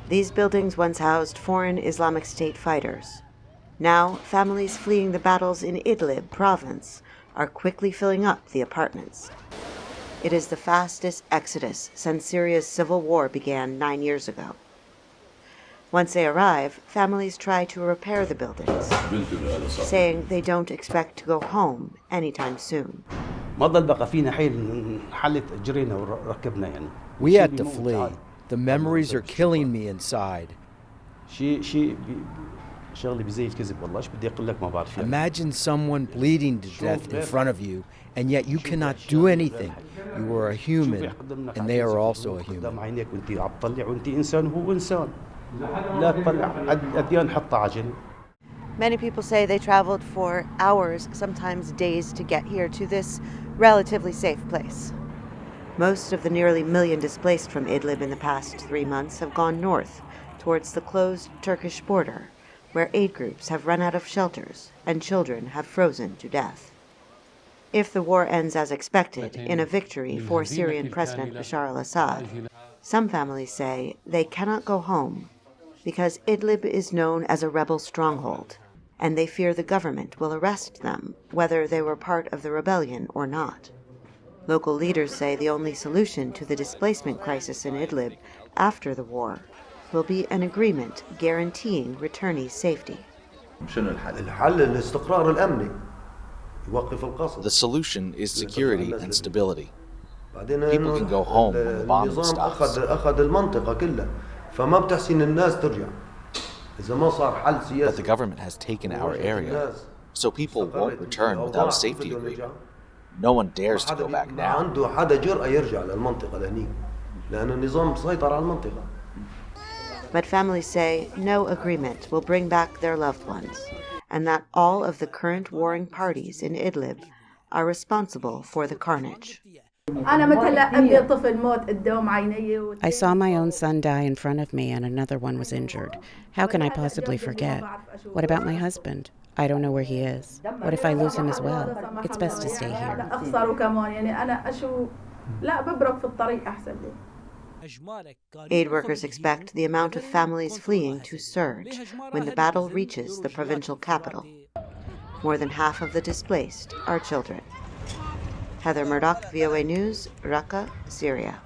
These buildings once housed foreign Islamic State fighters. Now, families fleeing the battles in Idlib province are quickly filling up the apartments. It is the fastest exodus since Syria's civil war began 9 years ago. Once they arrive, families try to repair the buildings, saying they don't expect to go home anytime soon. We had to flee. The memories are killing me inside. Imagine someone bleeding to death in front of you, and yet you cannot do anything. You are a human, and they are also a human. Many people say they traveled for hours, sometimes days, to get here to this relatively safe place. Most of the nearly 1 million displaced from Idlib in the past 3 months have gone north, towards the closed Turkish border, where aid groups have run out of shelters and children have frozen to death. If the war ends as expected, in a victory for Syrian President Bashar al-Assad, some families say they cannot go home because Idlib is known as a rebel stronghold, and they fear the government will arrest them, whether they were part of the rebellion or not. Local leaders say the only solution to the displacement crisis in Idlib after the war will be an agreement guaranteeing returnees' safety. The solution is security and stability. People can go home when the bombing stops. But the government has taken our area, so people won't return without a safety agreement. No one dares to go back now. But families say no agreement will bring back their loved ones, and that all of the current warring parties in Idlib are responsible for the carnage. I saw my own son die in front of me and another one was injured. How can I possibly forget? What about my husband? I don't know where he is. What if I lose him as well? It's best to stay here. Aid workers expect the amount of families fleeing to surge when the battle reaches the provincial capital. More than half of the displaced are children. Heather Murdock, VOA News, Raqqa, Syria.